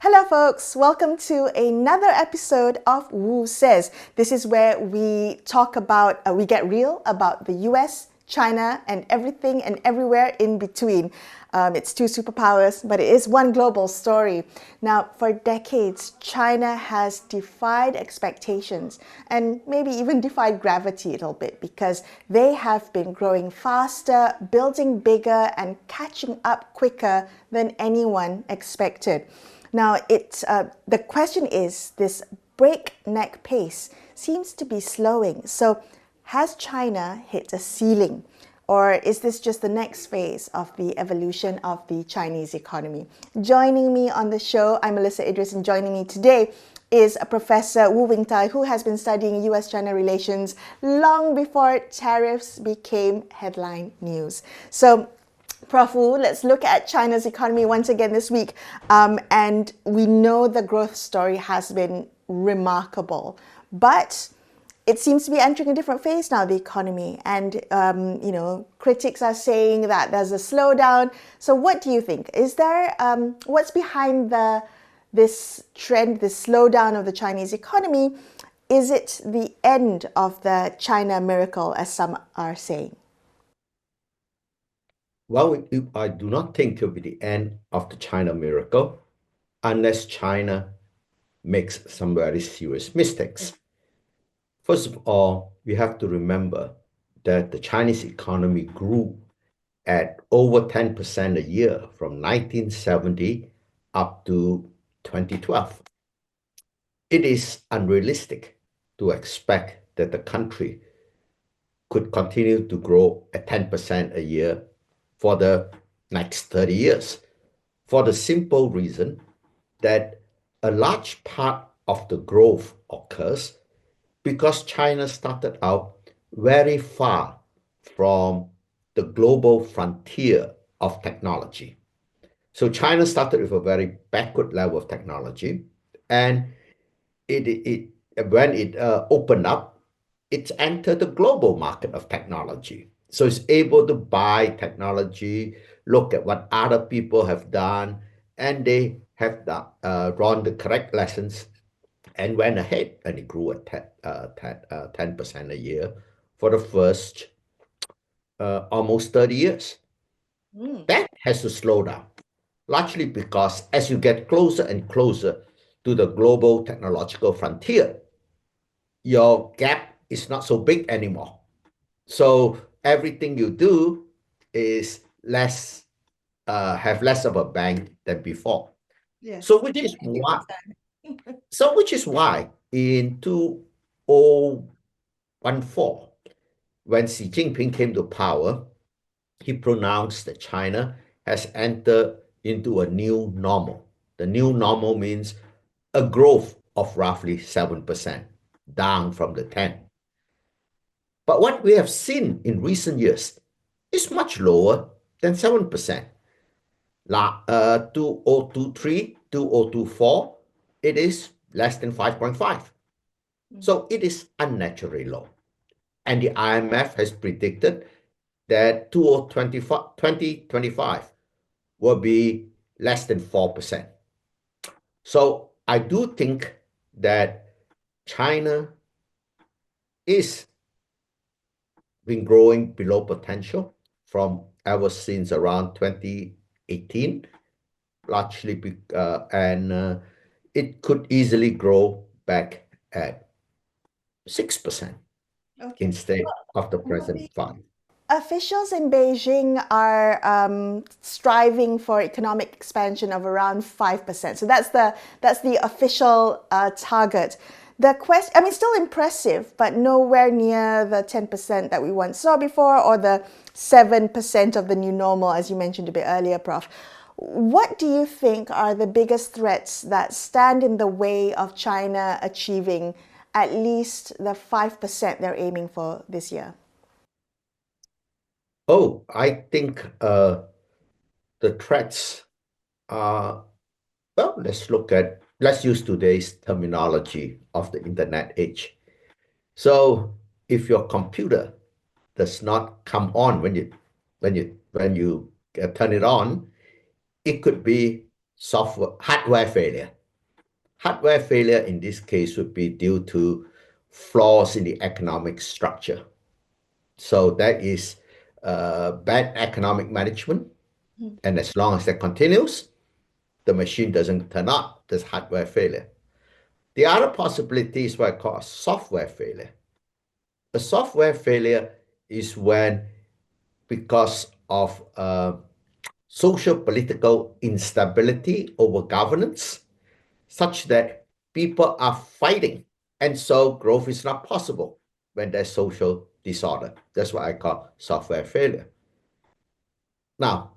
Hello, folks. Welcome to another episode of Wu Says. This is where we talk about, we get real about the US, China, and everything and everywhere in between. It's two superpowers, but it is one global story. Now, for decades, China has defied expectations and maybe even defied gravity a little bit because they have been growing faster, building bigger, and catching up quicker than anyone expected. Now, the question is, this breakneck pace seems to be slowing. So, has China hit a ceiling? Or is this just the next phase of the evolution of the Chinese economy? Joining me on the show, I'm Melisa Idris, and joining me today is Professor Wu Thye, who has been studying US-China relations long before tariffs became headline news. So, Prof. Wu, let's look at China's economy once again this week. And we know the growth story has been remarkable, but it seems to be entering a different phase now, the economy. And, critics are saying that there's a slowdown. So what do you think? Is there, what's behind this trend, this slowdown of the Chinese economy? Is it the end of the China miracle, as some are saying? Well, I do not think it will be the end of the China miracle unless China makes some very serious mistakes. First of all, we have to remember that the Chinese economy grew at over 10% a year from 1970 up to 2012. It is unrealistic to expect that the country could continue to grow at 10% a year for the next 30 years, for the simple reason that a large part of the growth occurs because China started out very far from the global frontier of technology. So China started with a very backward level of technology, and when it opened up, it entered the global market of technology. So it's able to buy technology, look at what other people have done, and they have drawn the correct lessons and went ahead, and it grew at 10% a year for the first almost 30 years. That has to slow down, largely because as you get closer and closer to the global technological frontier, your gap is not so big anymore. So everything you do is have less of a bang than before. Yes. So which is why in 2014, when Xi Jinping came to power, he pronounced that China has entered into a new normal. The new normal means a growth of roughly 7%, down from the 10. But what we have seen in recent years is much lower than 7%. 2023, 2024, it is less than 5.5. So it is unnaturally low. And the IMF has predicted that 2025 will be less than 4%. So I do think that China is been growing below potential from ever since around 2018, largely, and it could easily grow back at 6% instead of the present 5. Officials in Beijing are striving for economic expansion of around 5%. So that's the official target. The question, I mean, still impressive, but nowhere near the 10% that we once saw before, or the 7% of the new normal, as you mentioned a bit earlier, Prof. What do you think are the biggest threats that stand in the way of China achieving at least the 5% they're aiming for this year? Oh, I think the threats are, well, let's use today's terminology of the internet age. So if your computer does not come on when you turn it on, it could be hardware failure. Hardware failure in this case would be due to flaws in the economic structure. So that is bad economic management. And as long as that continues, the machine doesn't turn on. There's hardware failure. The other possibility is what I call a software failure. A software failure is when, because of social political instability over governance, such that people are fighting, and so growth is not possible when there's social disorder. That's what I call software failure. Now,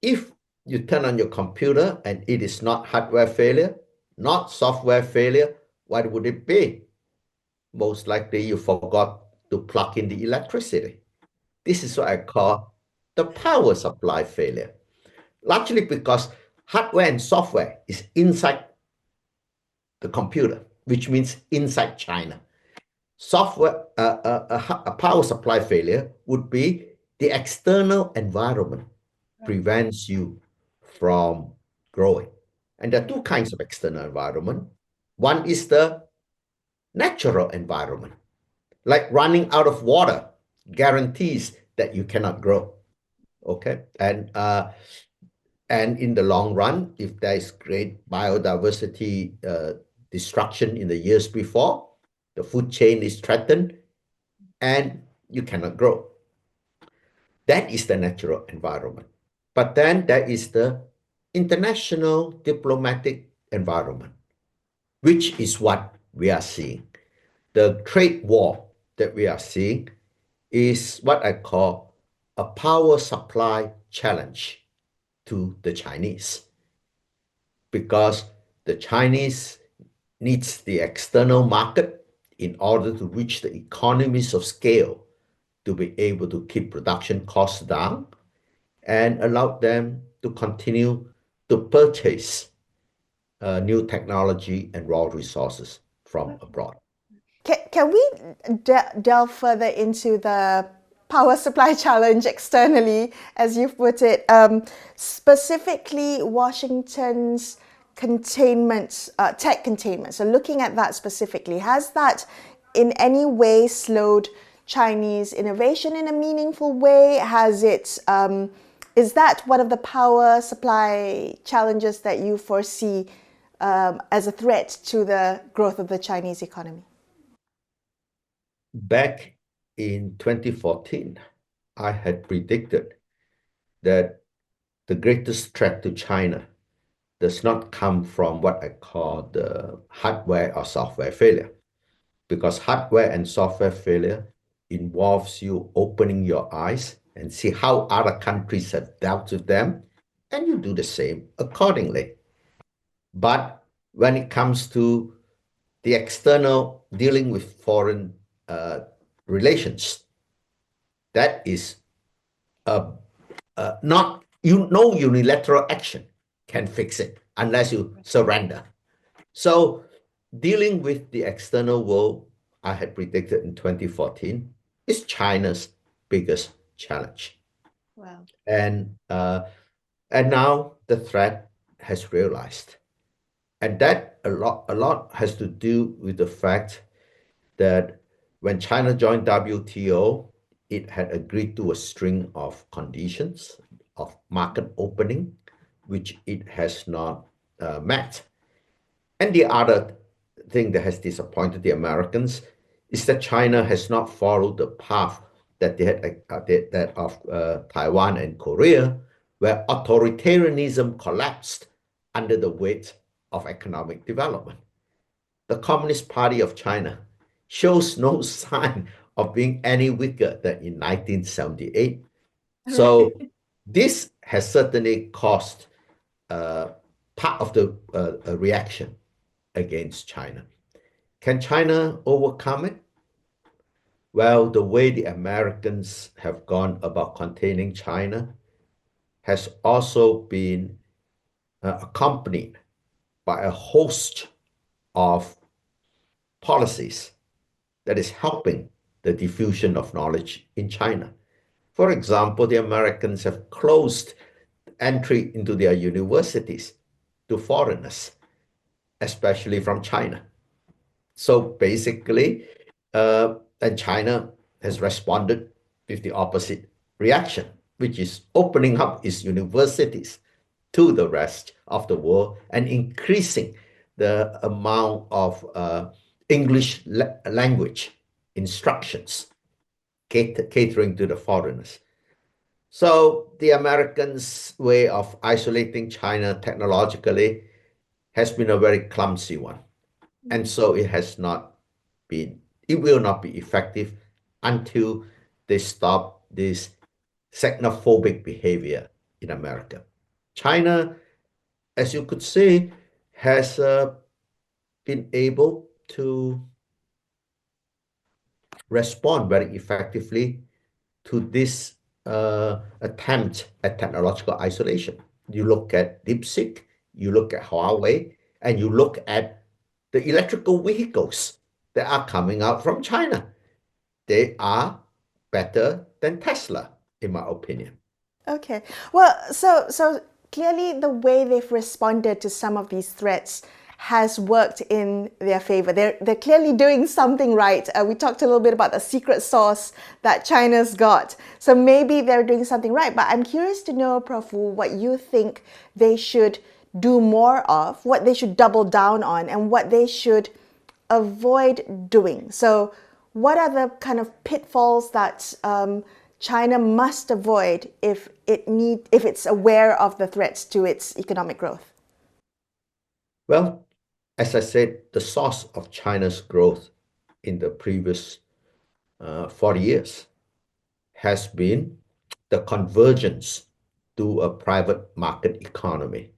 if you turn on your computer and it is not hardware failure, not software failure, what would it be? Most likely you forgot to plug in the electricity. This is what I call the power supply failure. Largely because hardware and software is inside the computer, which means inside China. Software, a power supply failure would be the external environment prevents you from growing. And there are two kinds of external environment. One is the natural environment, like running out of water guarantees that you cannot grow. Okay, and in the long run, if there is great biodiversity destruction in the years before, the food chain is threatened and you cannot grow. That is the natural environment. But then there is the international diplomatic environment, which is what we are seeing. The trade war that we are seeing is what I call a power supply challenge to the Chinese, because the Chinese needs the external market in order to reach the economies of scale to be able to keep production costs down and allow them to continue to purchase new technology and raw resources from abroad. Can we delve further into the power supply challenge externally, as you've put it, specifically Washington's containment, tech containment? So looking at that specifically, has that in any way slowed Chinese innovation in a meaningful way? Has it, is that one of the power supply challenges that you foresee as a threat to the growth of the Chinese economy? Back in 2014, I had predicted that the greatest threat to China does not come from what I call the hardware or software failure, because hardware and software failure involves you opening your eyes and see how other countries have dealt with them, and you do the same accordingly. But when it comes to the external dealing with foreign relations, that is not, no unilateral action can fix it unless you surrender. So dealing with the external world, I had predicted in 2014, is China's biggest challenge. Wow. And now the threat has realized. And that a lot has to do with the fact that when China joined WTO, it had agreed to a string of conditions of market opening, which it has not met. And the other thing that has disappointed the Americans is that China has not followed the path that they had that of Taiwan and Korea, where authoritarianism collapsed under the weight of economic development. The Communist Party of China shows no sign of being any weaker than in 1978. So this has certainly caused part of the reaction against China. Can China overcome it? Well, the way the Americans have gone about containing China has also been accompanied by a host of policies that is helping the diffusion of knowledge in China. For example, the Americans have closed entry into their universities to foreigners, especially from China. So basically, and China has responded with the opposite reaction, which is opening up its universities to the rest of the world and increasing the amount of English language instructions catering to the foreigners. So the Americans' way of isolating China technologically has been a very clumsy one. And so it will not be effective until they stop this xenophobic behavior in America. China, as you could say, has been able to respond very effectively to this attempt at technological isolation. You look at DeepSeek, you look at Huawei, and you look at the electrical vehicles that are coming out from China. They are better than Tesla, in my opinion. Okay. Well, so clearly the way they've responded to some of these threats has worked in their favor. They're clearly doing something right. We talked a little bit about the secret sauce that China's got. So maybe they're doing something right. But I'm curious to know, Prof. Wu, what you think they should do more of, what they should double down on, and what they should avoid doing. So what are the kind of pitfalls that China must avoid if it's aware of the threats to its economic growth? Well, as I said, the source of China's growth in the previous 40 years has been the convergence to a private market economy.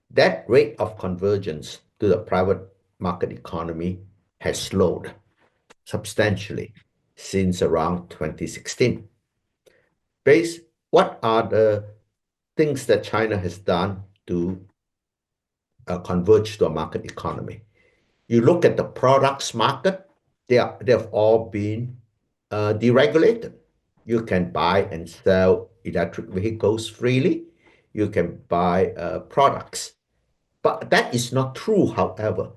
That rate of convergence to the private market economy has slowed substantially since around 2016. What are the things that China has done to converge to a market economy? You look at the products market, they've all been deregulated. You can buy and sell electric vehicles freely. You can buy products. But that is not true, however,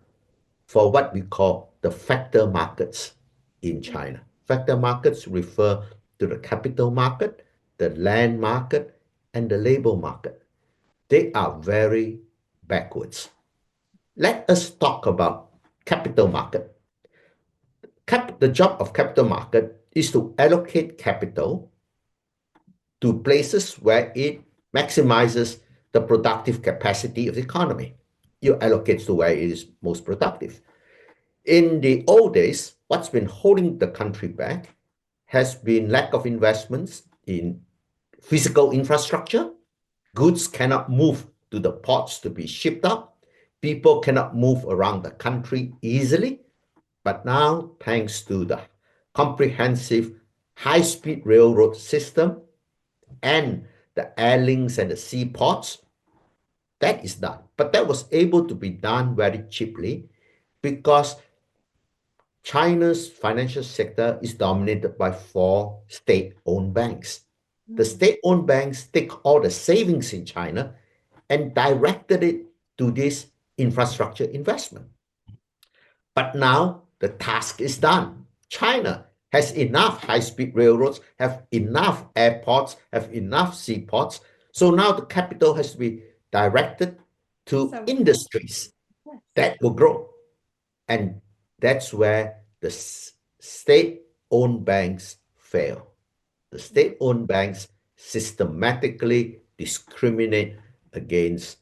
for what we call the factor markets in China. Factor markets refer to the capital market, the land market, and the labor market. They are very backwards. Let us talk about capital market. The job of capital market is to allocate capital to places where it maximizes the productive capacity of the economy. You allocate to where it is most productive. In the old days, what's been holding the country back has been lack of investments in physical infrastructure. Goods cannot move to the ports to be shipped up. People cannot move around the country easily. But now, thanks to the comprehensive high-speed railroad system and the air links and the seaports, that is done. But that was able to be done very cheaply because China's financial sector is dominated by 4 state-owned banks. The state-owned banks take all the savings in China and directed it to this infrastructure investment. But now the task is done. China has enough high-speed railroads, have enough airports, have enough seaports. So now the capital has to be directed to industries that will grow. And that's where the state-owned banks fail. The state-owned banks systematically discriminate against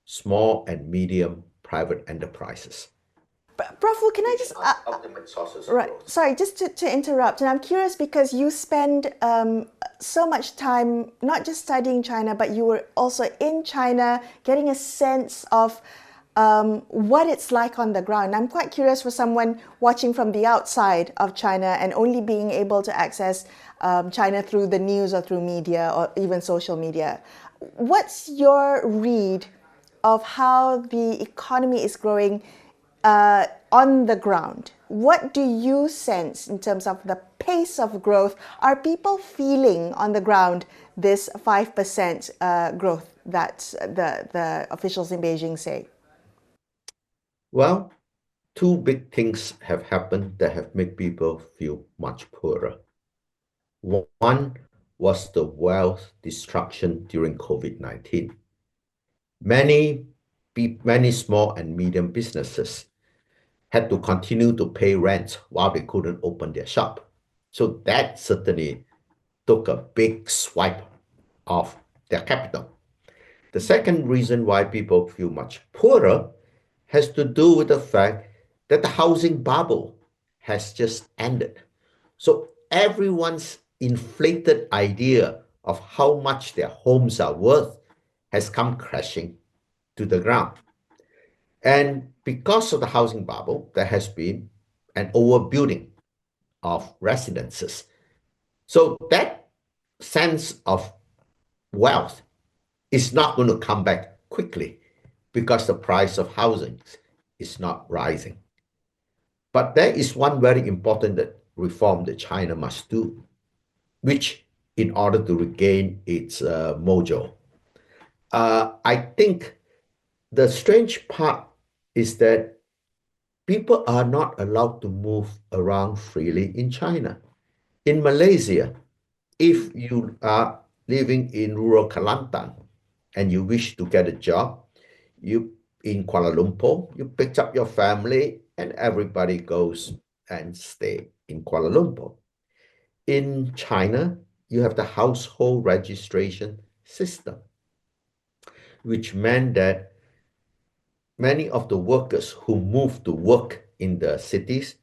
small and medium private enterprises. Prof. Wu, can I just ultimate sources of right? growth. Sorry, just to interrupt, and I'm curious because you spend so much time not just studying China, but you were also in China, getting a sense of what it's like on the ground. I'm quite curious for someone watching from the outside of China and only being able to access China through the news or through media or even social media. What's your read of how the economy is growing on the ground? what do you sense in terms of the pace of growth? Are people feeling on the ground this 5% growth that the officials in Beijing say? Well, two big things have happened that have made people feel much poorer. One was the wealth destruction during COVID-19. Many, many small and medium businesses had to continue to pay rent while they couldn't open their shop. So that certainly took a big swipe of their capital. The second reason why people feel much poorer has to do with the fact that the housing bubble has just ended. So everyone's inflated idea of how much their homes are worth has come crashing to the ground. And because of the housing bubble, there has been an overbuilding of residences. So that sense of wealth is not going to come back quickly because the price of housing is not rising. But there is one very important reform that China must do, which in order to regain its mojo. I think the strange part is that people are not allowed to move around freely in China. In Malaysia, if you are living in rural Kelantan and you wish to get a job, you in Kuala Lumpur, you pick up your family and everybody goes and stay in Kuala Lumpur. In China, you have the household registration system, which meant that many of the workers who move to work in the cities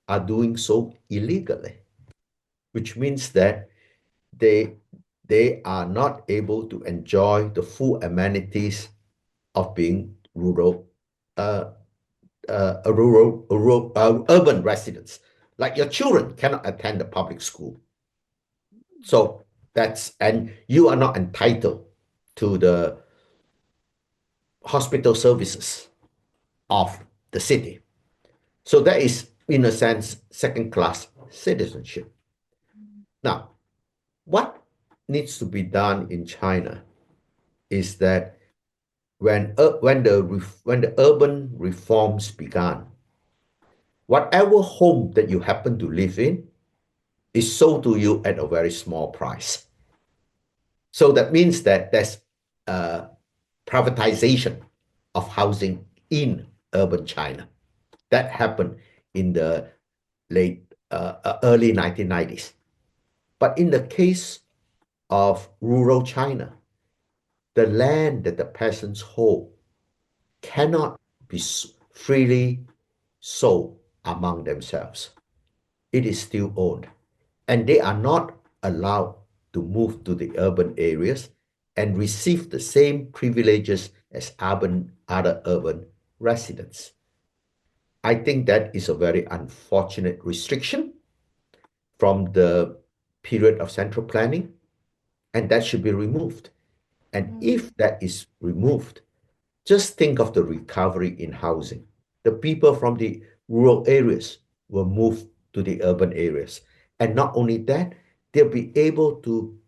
are doing so illegally, which means that they are not able to enjoy the full amenities of being urban residents. Like your children cannot attend the public school. So and you are not entitled to the hospital services of the city. So that is, in a sense, second-class citizenship. Now, what needs to be done in China is that when the urban reforms began, whatever home that you happen to live in is sold to you at a very small price. So that means that there's privatization of housing in urban China. That happened in the early 1990s. But in the case of rural China, the land that the peasants hold cannot be freely sold among themselves. It is still owned, and they are not allowed to move to the urban areas and receive the same privileges as other urban residents. I think that is a very unfortunate restriction from the period of central planning, and that should be removed. And if that is removed, just think of the recovery in housing. The people from the rural areas will move to the urban areas. And not only that, they'll be able to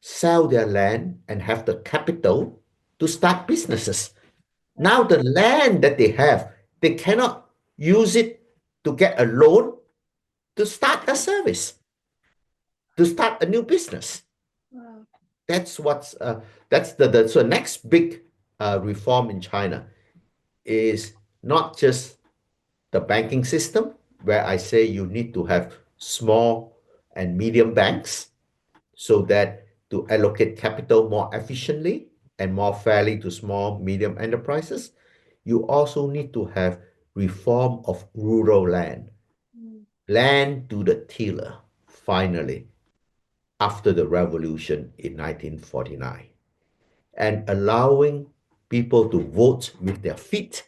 sell their land and have the capital to start businesses. Now the land that they have, they cannot use it to get a loan to start a service, to start a new business. Wow. That's the next big reform in China is not just the banking system, where I say you need to have small and medium banks so that to allocate capital more efficiently and more fairly to small, medium enterprises. You also need to have reform of rural land, land to the tiller, finally, after the revolution in 1949, and allowing people to vote with their feet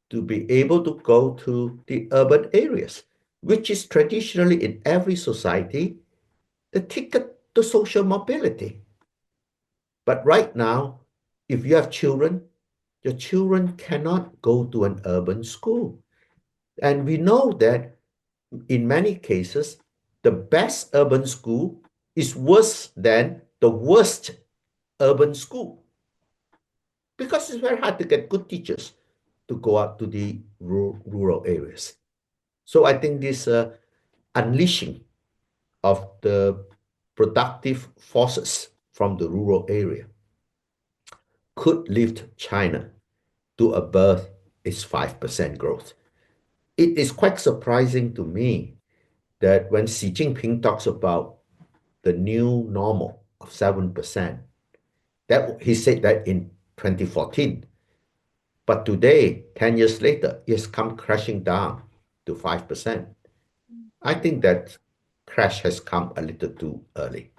to be able to go to the urban areas, which is traditionally in every society the ticket to social mobility. But right now, if you have children, your children cannot go to an urban school. And we know that in many cases, the best urban school is worse than the worst urban school because it's very hard to get good teachers to go out to the rural areas. So I think this unleashing of the productive forces from the rural area could lift China to above its 5% growth. It is quite surprising to me that when Xi Jinping talks about the new normal of 7%, that he said that in 2014. But today, 10 years later, it has come crashing down to 5%. I think that crash has come a little too early.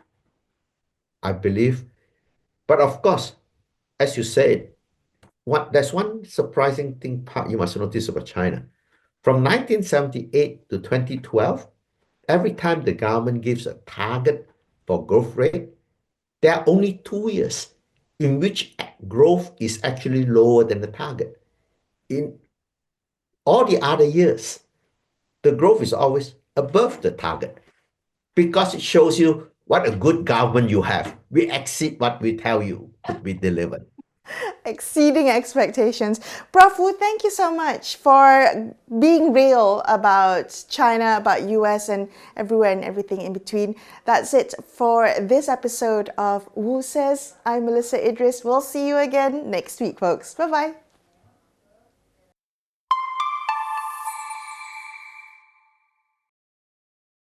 I believe, but of course, as you said, there's one surprising thing part you must notice about China. From 1978 to 2012, every time the government gives a target for growth rate, there are only 2 years in which growth is actually lower than the target. In all the other years, the growth is always above the target because it shows you what a good government you have. We exceed what we tell you we deliver. Exceeding expectations. Prof. Wu, thank you so much for being real about China, about US, and everywhere and everything in between. That's it for this episode of Wu Says. I'm Melisa Idris. We'll see you again next week, folks. Bye-bye.